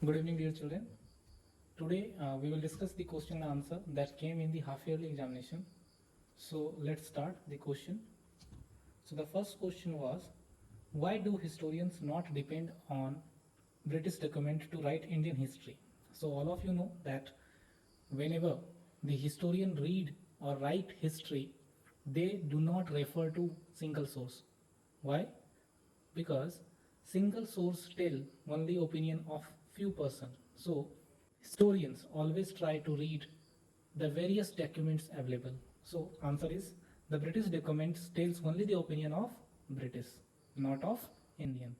Good evening, dear children. Today we will discuss the question and answer that came in the half yearly examination. So let's start the question. So the first question was, why do historians not depend on British document to write Indian history? So all of you know that whenever the historian read or write history, they do not refer to single source. Why? Because single source tell only opinion of few person. So historians always try to read the various documents available. So answer is the British documents tells only the opinion of British, not of Indian.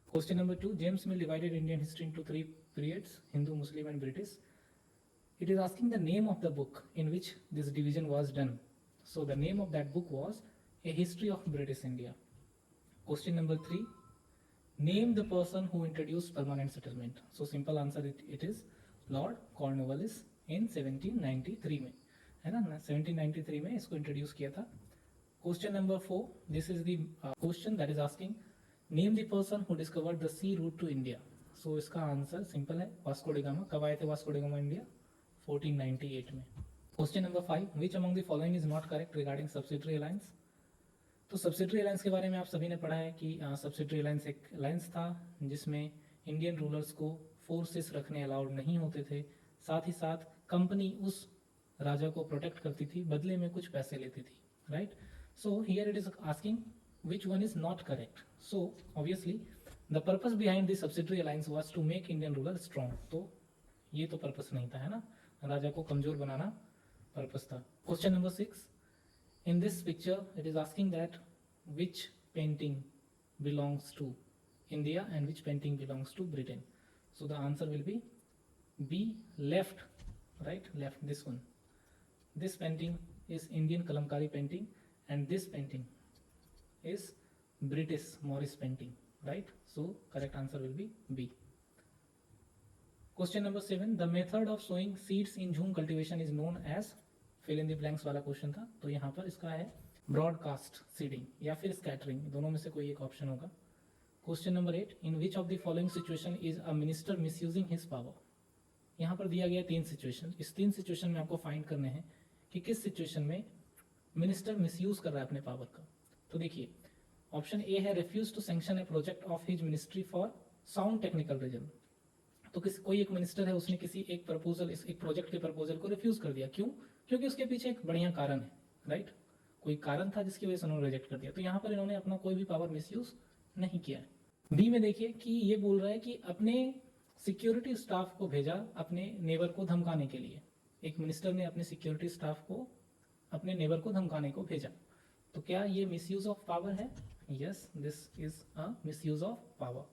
Question number 2, James Mill divided Indian history into three periods: Hindu, Muslim and British. It is asking the name of the book in which this division was done. So the name of that book was A History of British India. Question number 3, name the person who introduced permanent settlement. So simple answer it is Lord Cornwallis in 1793 में, है ना, 1793 में इसको introduce किया था. Question number 4, this is the question that is asking name the person who discovered the sea route to India. So इसका answer simple है, Vasco da Gama. कब आए थे वास्को डी गामा इंडिया? 1498 में. Question number 5, which among the following is not correct regarding subsidiary alliance. तो subsidiary alliance के बारे में आप सभी ने पढ़ा है कि सब्सिडरी अलायंस एक अलायंस था जिसमें इंडियन रूलर्स को फोर्सेस रखने अलाउड नहीं होते थे. साथ ही साथ कंपनी उस राजा को प्रोटेक्ट करती थी, बदले में कुछ पैसे लेती थी, right. So here it is asking which one is not correct. So obviously the purpose behind the subsidiary alliance was to make Indian ruler strong. तो ये तो पर्पस नहीं था, है ना, राजा को कमजोर बनाना पर्पस था. Question number 6, in this picture it is asking that which painting belongs to India and which painting belongs to Britain. So the answer will be B, left, right, left, this one. This painting is Indian Kalamkari painting and this painting is British Morris painting, right. So correct answer will be B. Question number 7, the method of sowing seeds in jhum cultivation is known as, fill in the blanks वाला question था. तो यहाँ पर इसका है broadcast seeding या फिर scattering, दोनों में से कोई एक ऑप्शन होगा. Question number 8, in which of the following situation is a minister misusing his power. यहाँ पर दिया गया 3 सिचुएशन. इस 3 सिचुएशन में आपको फाइंड करने हैं कि किस सिचुएशन में मिनिस्टर मिसयूज कर रहा है अपने पावर का. तो देखिए, ऑप्शन ए है refuse to sanction a project of his ministry for sound technical reason. तो कोई एक मिनिस्टर है, उसने किसी एक प्रपोजल, एक प्रोजेक्ट के प्रपोजल को रिफ्यूज कर दिया. क्यों? क्योंकि उसके पीछे एक बढ़िया कारण है, राइट. कोई कारण था जिसकी वजह से उन्होंने रिजेक्ट कर दिया. तो यहाँ पर इन्होंने अपना कोई भी पावर मिसयूज नहीं किया है. बी में देखिए कि ये बोल रहा है कि अपने सिक्योरिटी स्टाफ को भेजा अपने नेबर को धमकाने के लिए. एक मिनिस्टर ने अपने सिक्योरिटी स्टाफ को अपने नेबर को धमकाने को भेजा. तो क्या ये मिसयूज ऑफ पावर है? Yes, this is a misuse of power.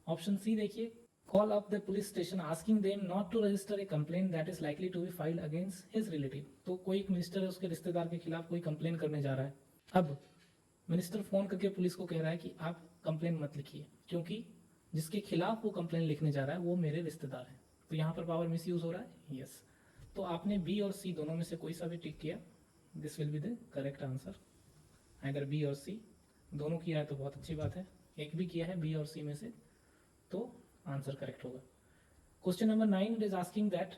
Option C देखिए, call up the police station asking them not to register a complaint that is likely to be filed against his relative. तो कोई एक minister है, उसके रिश्तेदार के खिलाफ कोई कंप्लेन करने जा रहा है. अब मिनिस्टर फोन करके पुलिस को कह रहा है कि आप कंप्लेन मत लिखिए, क्योंकि जिसके खिलाफ वो कंप्लेन लिखने जा रहा है वो मेरे रिश्तेदार है. तो यहाँ पर पावर मिसयूज हो रहा है. यस. तो आपने बी और सी दोनों में से कोई सा भी टिक किया, this will be the correct answer. Either B और सी, दोनों किया है तो बहुत अच्छी बात है. एक भी किया है बी और सी में से तो आंसर करेक्ट होगा. Question number 9 it is asking that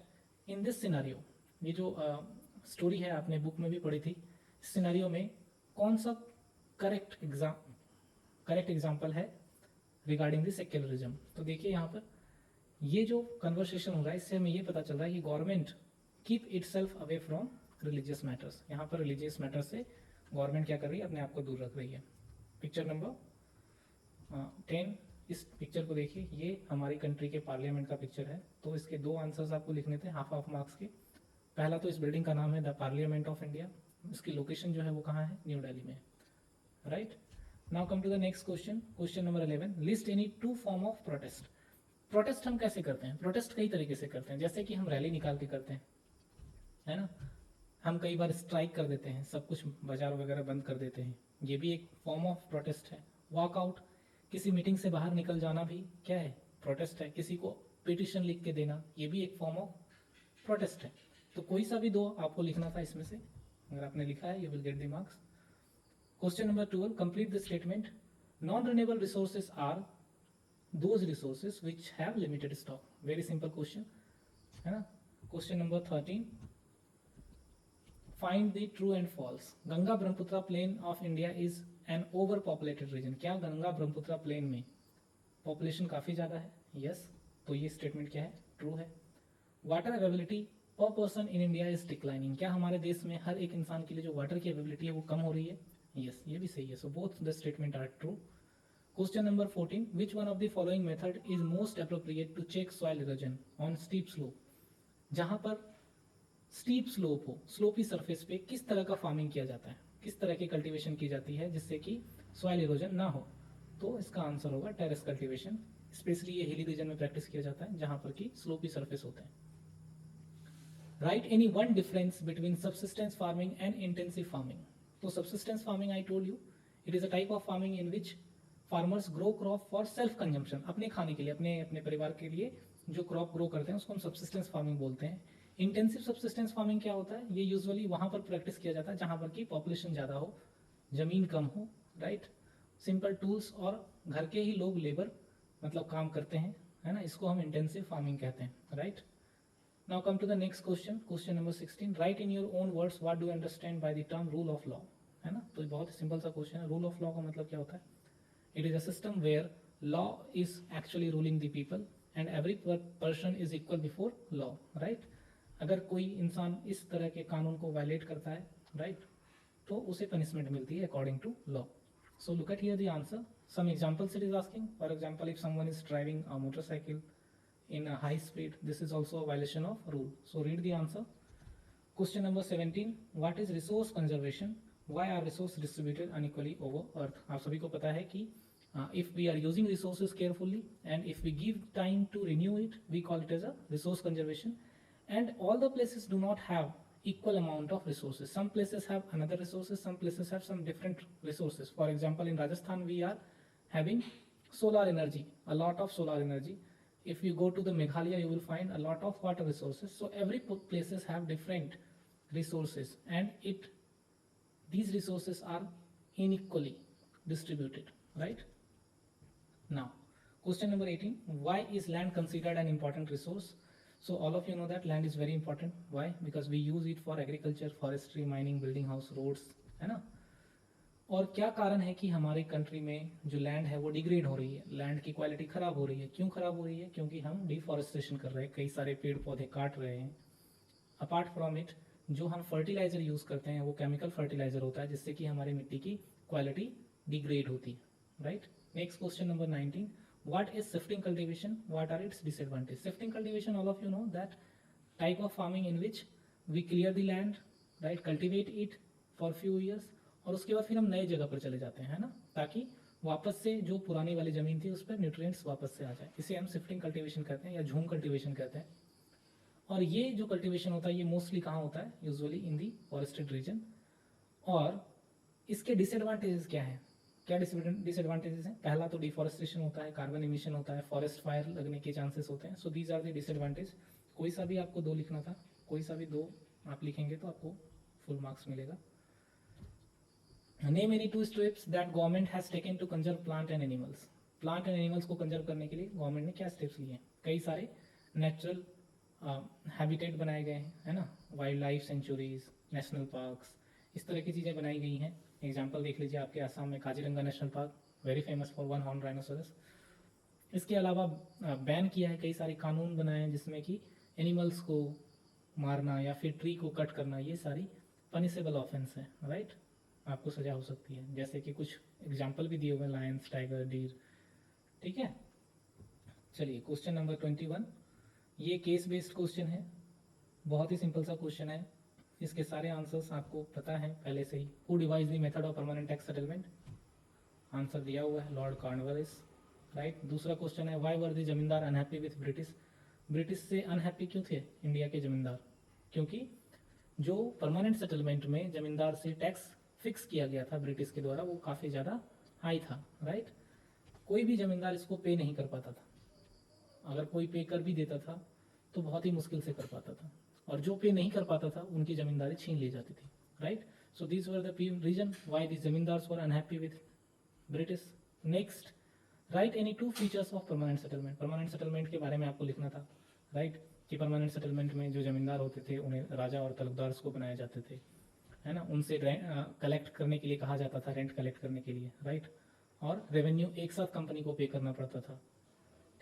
in this scenario, ये जो स्टोरी है आपने बुक में भी पढ़ी थी, इस सिनारियो में कौन सा करेक्ट एग्जाम्पल है रिगार्डिंग द सेक्युलरिज्म. तो देखिए यहाँ पर ये जो कन्वर्सेशन हो रहा है, इससे हमें ये पता चल रहा है कि government keep itself away from religious matters. यहाँ पर रिलीजियस मैटर से गवर्नमेंट क्या कर रही है, अपने आप को दूर रख रही है. पिक्चर नंबर 10, इस पिक्चर को देखिए, ये हमारी कंट्री के पार्लियामेंट का पिक्चर है. तो इसके 2 आंसर्स आपको लिखने थे हाफ मार्क्स के. पहला तो इस बिल्डिंग का नाम है द पार्लियामेंट ऑफ इंडिया. इसकी लोकेशन जो है वो कहाँ है? न्यू दिल्ली में, right. Now come to the next question. Question number 11, list any 2 form of protest. Protest हम कैसे करते हैं? प्रोटेस्ट कई तरीके से करते हैं. जैसे कि हम रैली निकाल के करते हैं, है ना. हम कई बार स्ट्राइक कर देते हैं, सब कुछ बाजार वगैरह बंद कर देते हैं, ये भी एक फॉर्म ऑफ प्रोटेस्ट है. वॉकआउट, किसी मीटिंग से बाहर निकल जाना भी क्या है? प्रोटेस्ट है. किसी को पिटिशन लिख के देना, ये भी एक फॉर्म ऑफ प्रोटेस्ट है. तो कोई सा भी 2 आपको लिखना था इसमें से. अगर आपने लिखा है, you will get the marks. Question number 12, complete the statement. Non renewable resources are those resources which have limited stock. Very simple question है ना। Question number 13, find the true and false. Ganga Brahmaputra plain of India is an over populated region. क्या Ganga Brahmaputra plain में population काफी ज्यादा है? Yes. तो ये statement क्या है? ट्रू है। वाटर अवेलेबिलिटी पर person in India is declining. क्या हमारे देश में हर एक इंसान के लिए जो वाटर की अवेलेबिलिटी है वो कम हो रही है? यस, ये भी सही है। So both the statement are true. Question number 14, which one of the following method is most appropriate to check soil erosion on steep slope. जहां पर स्टीप स्लोप हो, स्लोपी सरफेस पे किस तरह का फार्मिंग किया जाता है, किस तरह की कल्टीवेशन की जाती है जिससे कि सॉइल इरोजन ना हो? तो इसका आंसर होगा टेरेस कल्टीवेशन। स्पेशली ये हिली रीजन में प्रैक्टिस किया जाता है जहां पर कि स्लोपी सरफेस होते हैं। Right any one difference between subsistence farming and intensive farming. तो subsistence farming I told you it is a type of farming in which farmers grow crop for self consumption, अपने खाने के लिए, अपने परिवार के लिए जो क्रॉप ग्रो करते हैं उसको हम सबसिस्टेंस फार्मिंग बोलते हैं। इंटेंसिव सबसिस्टेंस फार्मिंग क्या होता है? ये यूजुअली वहां पर प्रैक्टिस किया जाता है जहां पर कि पॉपुलेशन ज्यादा हो, जमीन कम हो, राइट, सिंपल टूल्स और घर के ही लोग लेबर मतलब काम करते हैं, है ना, इसको हम इंटेंसिव फार्मिंग कहते हैं, right. Now come to the next question, question number 16, write in your own words what do you understand by the term rule of law, है ना। तो बहुत सिंपल सा क्वेश्चन है। रूल ऑफ लॉ का मतलब क्या होता है? It is a system where law is actually ruling the people and every person is equal before law, right. अगर कोई इंसान इस तरह के कानून को वायलेट करता है, राइट, तो उसे पनिशमेंट मिलती है according to law. So look at here the answer. Some examples it is asking. For example, if someone is driving a motorcycle in a high speed, this is also a violation of rule. So read the answer. Question number 17. What is resource conservation? Why are resources distributed unequally over earth? आप सभी को पता है कि if we are using resources carefully and if we give time to renew it, we call it as a resource conservation. And all the places do not have equal amount of resources. Some places have another resources, some places have some different resources. For example, in Rajasthan we are having solar energy, a lot of solar energy. If you go to the Meghalaya, you will find a lot of water resources. So every places have different resources and these resources are unequally distributed, right? Now question number 18, why is land considered an important resource? So all of you know that land is very important. Why? Because we use it for agriculture, forestry, mining, building house, roads, है ना। और क्या कारण है कि हमारे country में जो लैंड है वो डिग्रेड हो रही है, लैंड की क्वालिटी खराब हो रही है? क्यों खराब हो रही है? क्योंकि हम डिफॉरेस्टेशन कर रहे हैं, कई सारे पेड़ पौधे काट रहे हैं। अपार्ट फ्रॉम इट, जो हम फर्टिलाइजर यूज करते हैं वो केमिकल फर्टिलाइजर होता है जिससे कि हमारी मिट्टी की क्वालिटी डिग्रेड होती है, right. Next question number 19, what is shifting cultivation? What are its disadvantages? Shifting cultivation, all of you know that type of farming in which we clear the land, right, cultivate it for few years और उसके बाद फिर हम नए जगह पर चले जाते हैं, है ना, ताकि वापस से जो पुरानी वाली जमीन थी उस पर न्यूट्रिएंट्स वापस से आ जाए। इसे हम शिफ्टिंग कल्टीवेशन कहते हैं या झूम कल्टीवेशन कहते हैं। और ये जो कल्टीवेशन होता है ये मोस्टली कहाँ होता है? Usually in the forested region. और इसके डिसएडवांटेजेस क्या है? क्या डिसएडवांटेजेस हैं? पहला तो डिफॉरेस्टेशन होता है, कार्बन इमिशन होता है, फॉरेस्ट फायर लगने के चांसेस होते हैं। So these are the disadvantage. कोई सा भी आपको 2 लिखना था, कोई सा भी 2 आप लिखेंगे तो आपको फुल मार्क्स मिलेगा। Name any 2 steps that government has taken to conserve plant and animals. Plant and animals को कंजर्व करने के लिए गवर्नमेंट ने क्या स्टेप्स लिए हैं? कई सारे नेचुरल हैबिटेट बनाए गए हैं, है ना, wild life sanctuaries, national parks, इस तरह की चीज़ें बनाई गई हैं। एग्जाम्पल देख लीजिए, आपके आसाम में Kaziranga national park, very famous for 1 horn rhinoceros. इसके अलावा बैन किया है, कई सारे कानून बनाए हैं जिसमें कि एनिमल्स को मारना या फिर ट्री को कट करना ये सारी पनिशेबल ऑफेंस है, राइट। आपको सजा हो सकती है, जैसे कि कुछ एग्जाम्पल भी दिए हुए हैं, लायंस, टाइगर, डीर, ठीक है। चलिए क्वेश्चन नंबर 21, ये केस बेस्ड क्वेश्चन है, बहुत ही सिंपल सा क्वेश्चन है। इसके सारे आंसर्स आपको पता है पहले से ही। Who devise the method of permanent tax settlement? Answer दिया हुआ है, लॉर्ड कॉर्नवालिस, राइट। दूसरा क्वेश्चन है, why were the zamindar unhappy with British? British से अनहैप्पी क्यों थे इंडिया के जमींदार? क्योंकि जो परमानेंट सेटलमेंट में जमींदार से टैक्स फिक्स किया गया था ब्रिटिश के द्वारा वो काफ़ी ज़्यादा हाई था, राइट। कोई भी जमींदार इसको पे नहीं कर पाता था, अगर कोई पे कर भी देता था तो बहुत ही मुश्किल से कर पाता था, और जो पे नहीं कर पाता था उनकी जमींदारी छीन ली जाती थी, right. So this were the reason why the zamindars were unhappy with British. Next, write any two features of permanent settlement, permanent settlement के बारे में आपको लिखना था, राइट, कि परमानेंट सेटलमेंट में जो जमींदार होते थे उन्हें राजा और तलबदार को बनाए जाते थे, है ना, उनसे कलेक्ट करने के लिए कहा जाता था, रेंट कलेक्ट करने के लिए, राइट, और रेवेन्यू एक साथ कंपनी को पे करना पड़ता था,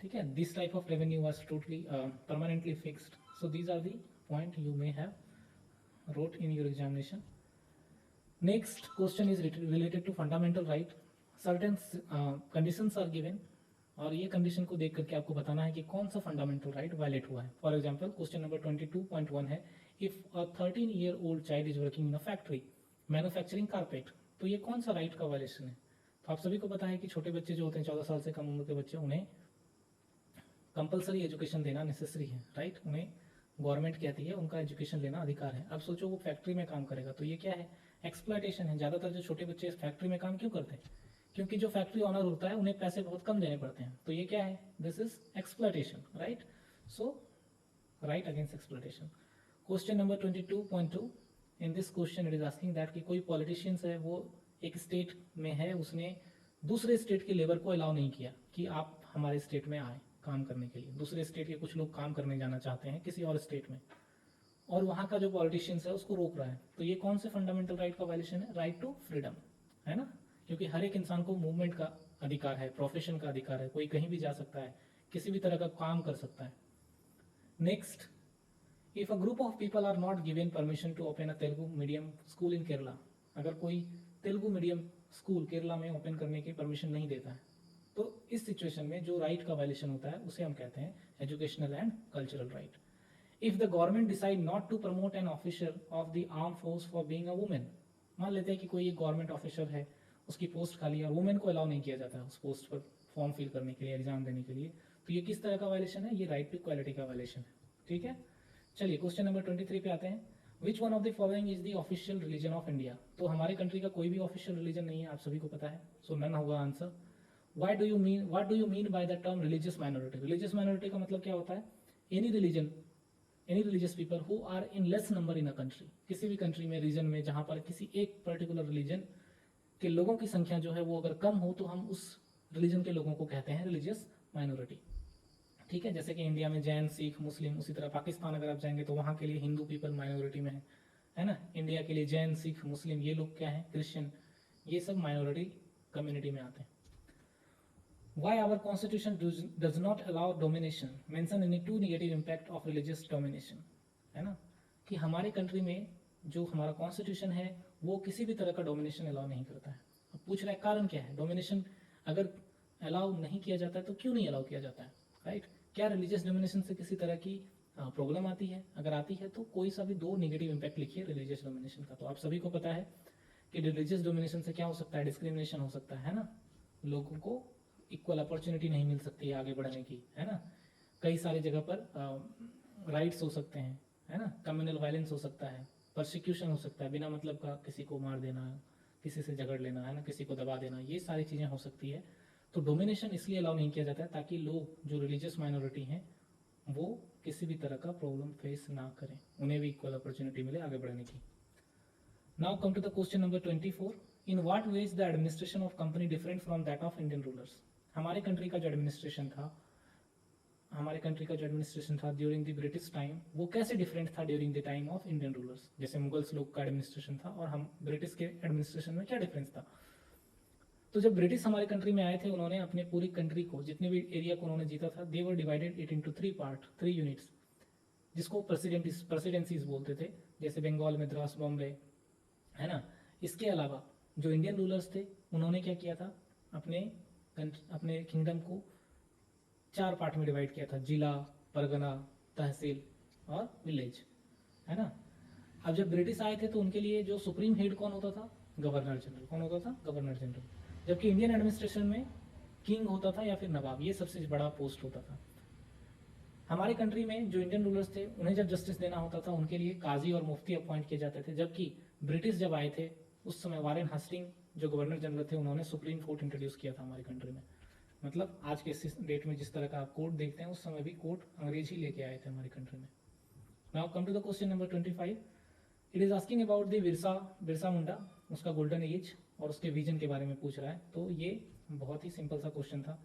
ठीक है, this type of revenue was totally permanently fixed. So these are the point you may have wrote in your examination. Next question is related to fundamental right. Certain conditions are given और ये condition को देख करके आपको बताना है कि कौन सा फंडामेंटल राइट वायलेट हुआ है. फॉर एग्जांपल क्वेश्चन नंबर 22.1 है, if a 13-year-old child is working in a factory manufacturing carpet, तो ये कौन सा राइट का वायलेशन है. तो आप सभी को पता है कि छोटे बच्चे जो होते हैं 14 साल से कम उम्र के बच्चे, उन्हें कंपलसरी एजुकेशन देना नेसेसरी है, राइट, उन्हें गवर्नमेंट कहती है उनका एजुकेशन लेना अधिकार है. अब सोचो वो फैक्ट्री में काम करेगा तो ये क्या है, एक्सप्लॉयटेशन है. ज़्यादातर जो छोटे बच्चे फैक्ट्री में काम क्यों करते हैं, क्योंकि जो फैक्ट्री ऑनर होता है उन्हें पैसे बहुत कम देने पड़ते हैं, तो ये क्या है, this is exploitation, right. So right against exploitation. Question number 22.2, in this question it is asking that कि कोई पॉलिटिशियंस है वो एक स्टेट में है, उसने दूसरे स्टेट के लेबर को अलाउ नहीं किया कि आप हमारे स्टेट में आए काम करने के लिए. दूसरे स्टेट के कुछ लोग काम करने जाना चाहते हैं किसी और स्टेट में, और वहाँ का जो पॉलिटिशियंस है उसको रोक रहा है, तो ये कौन से फंडामेंटल राइट का वायलेशन है, राइट टू फ्रीडम, है ना, क्योंकि हर एक इंसान को मूवमेंट का अधिकार है, प्रोफेशन का अधिकार है, कोई कहीं भी जा सकता है, किसी भी तरह का काम कर सकता है. Next, if a group of people are not given permission to open a Telugu medium school in Kerala, अगर कोई तेलुगु मीडियम स्कूल केरला में ओपन करने की परमिशन नहीं देता है, तो इस सिचुएशन में जो राइट का वायलेशन होता है उसे हम कहते हैं educational and cultural right. If the government decide not to promote an officer of the arm force for being a women, मान लेते हैं कि कोई एक गवर्नमेंट ऑफिसर है, उसकी पोस्ट खाली है और वुमेन को अलाउ नहीं किया जाता है उस पोस्ट पर फॉर्म फिल करने के लिए, एग्जाम देने के लिए, तो ये किस तरह का वायलेशन है, ये राइट टू इक्वालिटी का वायलेशन है, ठीक है. चलिए क्वेश्चन नंबर 23 पे आते हैं. विच one of the following is the official religion of India, तो हमारे कंट्री का कोई भी ऑफिशियल रिलीजन नहीं है, आप सभी को पता है, सो नन होगा answer. What do you mean by the term religious minority, religious minority का मतलब क्या होता है, any religion, any religious people who are in less number in a country, किसी भी कंट्री में, रीजन में, जहां पर किसी एक पर्टिकुलर रिलीजन के लोगों की संख्या जो है वो अगर कम हो तो हम उस रिलीजन के लोगों को कहते हैं रिलीजियस माइनॉरिटी, ठीक है. जैसे कि इंडिया में जैन, सिख, मुस्लिम, उसी तरह पाकिस्तान अगर आप जाएंगे तो वहाँ के लिए हिंदू पीपल माइनॉरिटी में है ना. इंडिया के लिए जैन, सिख, मुस्लिम, ये लोग क्या है, क्रिश्चियन, ये सब माइनॉरिटी कम्युनिटी में आते हैं. Why our constitution does not allow domination, mention any two negative impact of religious domination, है ना, कि हमारे कंट्री में जो हमारा कॉन्स्टिट्यूशन है वो किसी भी तरह का डोमिनेशन अलाउ नहीं करता है. अब पूछ रहा है कारण क्या है, डोमिनेशन अगर अलाउ नहीं किया जाता है तो क्यों नहीं अलाउ किया जाता है, राइट. क्या रिलीजियस डोमिनेशन से किसी तरह की प्रॉब्लम आती है, अगर आती है तो कोई सा भी दो नेगेटिव इम्पैक्ट लिखिए रिलीजियस डोमिनेशन का. तो आप सभी को पता है कि रिलीजियस डोमिनेशन से क्या हो सकता है, डिस्क्रिमिनेशन हो सकता है ना, लोगों को इक्वल अपॉर्चुनिटी नहीं मिल सकती है आगे बढ़ने की, है ना, कई सारी जगह पर राइट्स हो सकते हैं, है ना, कम्युनल वायलेंस हो सकता है, परसिक्यूशन हो सकता है, बिना मतलब का किसी को मार देना, किसी से झगड़ लेना, है ना, किसी को दबा देना, ये सारी चीज़ें हो सकती है. तो डोमिनेशन इसलिए अलाउ नहीं किया जाता है ताकि लोग जो रिलीजियस माइनॉरिटी हैं वो किसी भी तरह का प्रॉब्लम फेस ना करें, उन्हें भी इक्वल अपॉर्चुनिटी मिले आगे बढ़ने की. Now come to the question number 24. In what ways the administration of company different from that of Indian rulers, हमारे कंट्री का जो एडमिनिस्ट्रेशन था ड्यूरिंग द ब्रिटिश टाइम वो कैसे डिफरेंट था during the time of Indian rulers. जैसे Mughals लोग का एडमिनिस्ट्रेशन था और हम ब्रिटिश के एडमिनिस्ट्रेशन में क्या डिफरेंस था. तो जब ब्रिटिश हमारे कंट्री में आए थे उन्होंने अपने पूरी कंट्री को, जितने भी एरिया को उन्होंने जीता था, they were divided it into 3 units, जिसको प्रेसिडेंसीज बोलते थे, जैसे बंगाल, मद्रास, बॉम्बे, है ना. इसके अलावा जो इंडियन रूलर्स थे उन्होंने क्या किया था, अपने किंगडम को 4 पार्ट में डिवाइड किया था, जिला, परगना, तहसील और विलेज, है ना. अब जब ब्रिटिश आए थे तो उनके लिए जो सुप्रीम हेड कौन होता था, गवर्नर जनरल. कौन होता था, गवर्नर जनरल. जबकि इंडियन एडमिनिस्ट्रेशन में किंग होता था या फिर नवाब, ये सबसे बड़ा पोस्ट होता था. हमारे कंट्री में जो इंडियन रूलर्स थे उन्हें जब जस्टिस देना होता था उनके लिए काजी और मुफ्ती अपॉइंट किए जाते थे, जबकि ब्रिटिश जब आए थे उस समय वारेन हस्टिंग जो गवर्नर जनरल थे उन्होंने सुप्रीम कोर्ट इंट्रोड्यूस किया था हमारी कंट्री में. मतलब आज के डेट में जिस तरह का आप कोर्ट देखते हैं उस समय भी कोर्ट अंग्रेज ही लेके आए थे हमारी कंट्री में. Now come to the question number 25. It is asking about the Birsa Munda, उसका गोल्डन एज और उसके विजन के बारे में पूछ रहा है. तो ये बहुत ही सिंपल सा क्वेश्चन था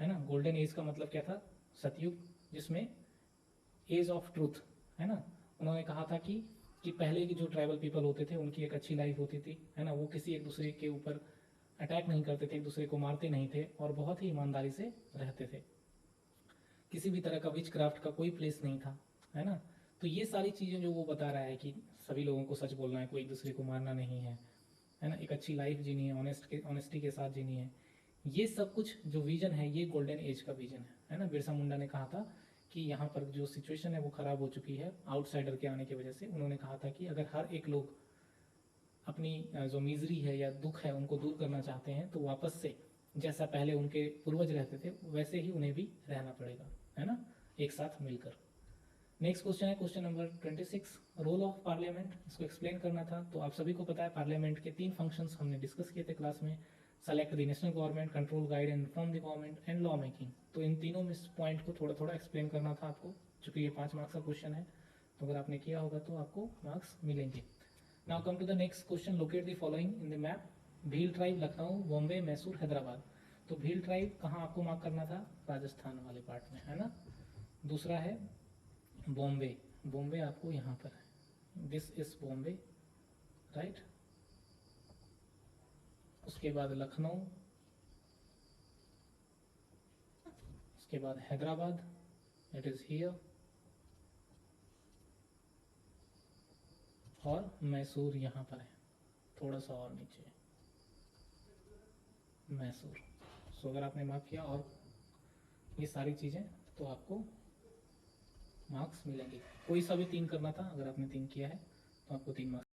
है ना। गोल्डन एज का मतलब क्या था, सतयुग, जिसमें एज ऑफ ट्रूथ, है ना। उन्होंने कहा था कि पहले की जो ट्राइबल पीपल होते थे उनकी एक अच्छी लाइफ होती थी, है ना। वो किसी एक दूसरे के ऊपर अटैक नहीं करते थे, एक दूसरे को मारते नहीं थे और बहुत ही ईमानदारी से रहते थे। किसी भी तरह का विच क्राफ्ट का कोई प्लेस नहीं था, है ना। तो ये सारी चीज़ें जो वो बता रहा है कि सभी लोगों को सच बोलना है, कोई एक दूसरे को मारना नहीं है ना, एक अच्छी लाइफ जीनी है, ऑनेस्टी के साथ जीनी है, ये सब कुछ जो विजन है ये गोल्डन एज का विजन है ना। बिरसा मुंडा ने कहा था कि यहाँ पर जो सिचुएशन है वो ख़राब हो चुकी है आउटसाइडर के आने की वजह से। उन्होंने कहा था कि अगर हर एक लोग अपनी जो मिजरी है या दुख है उनको दूर करना चाहते हैं तो वापस से जैसा पहले उनके पूर्वज रहते थे वैसे ही उन्हें भी रहना पड़ेगा, है ना, एक साथ मिलकर। नेक्स्ट क्वेश्चन है question number 26, role of parliament. इसको एक्सप्लेन करना था। तो आप सभी को पता है पार्लियामेंट के 3 फंक्शंस हमने डिस्कस किए थे क्लास में, select the national government, control guide and inform the government and law making. तो इन तीनों में पॉइंट को थोड़ा थोड़ा एक्सप्लेन करना था आपको, चूंकि ये 5 मार्क्स का क्वेश्चन है तो अगर आपने किया होगा तो आपको मार्क्स मिलेंगे। Now come to the next question, locate the following in the map. Bhil tribe Lucknow, Bombay, Mysore, Hyderabad. तो भील ट्राइब कहाँ आपको मार्क करना था, राजस्थान वाले पार्ट में, है ना। दूसरा है बॉम्बे, बॉम्बे आपको यहाँ पर है, दिस इज बॉम्बे, राइट। उसके बाद लखनऊ, उसके बाद हैदराबाद, इट इज हियर, और मैसूर यहाँ पर है, थोड़ा सा और नीचे मैसूर। सो अगर आपने मार्क किया और ये सारी चीज़ें तो आपको मार्क्स मिलेंगे। कोई सा भी 3 करना था, अगर आपने 3 किया है तो आपको 3 मार्क्स।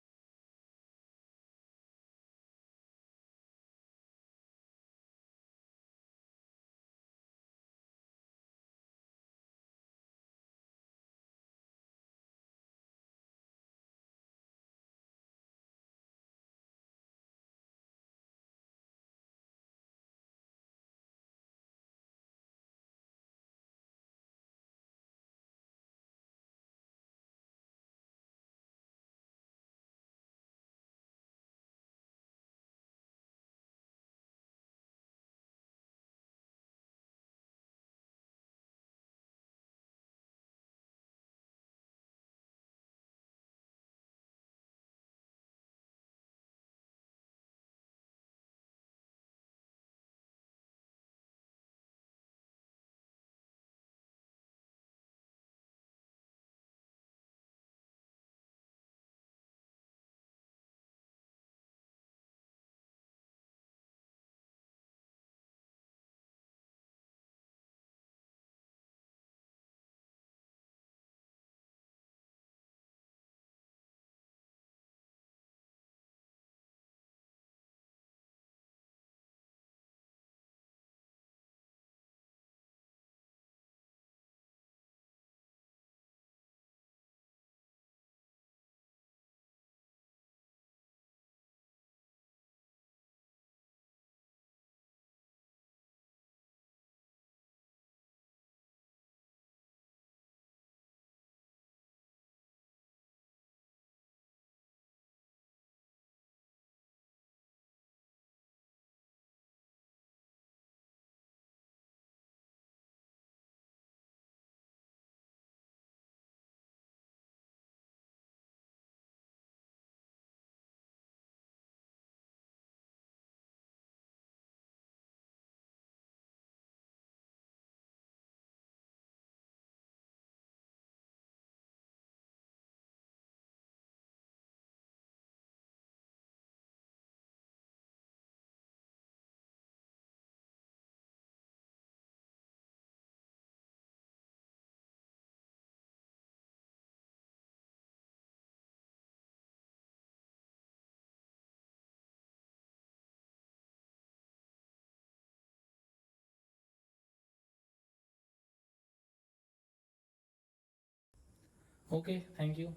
Okay, thank you.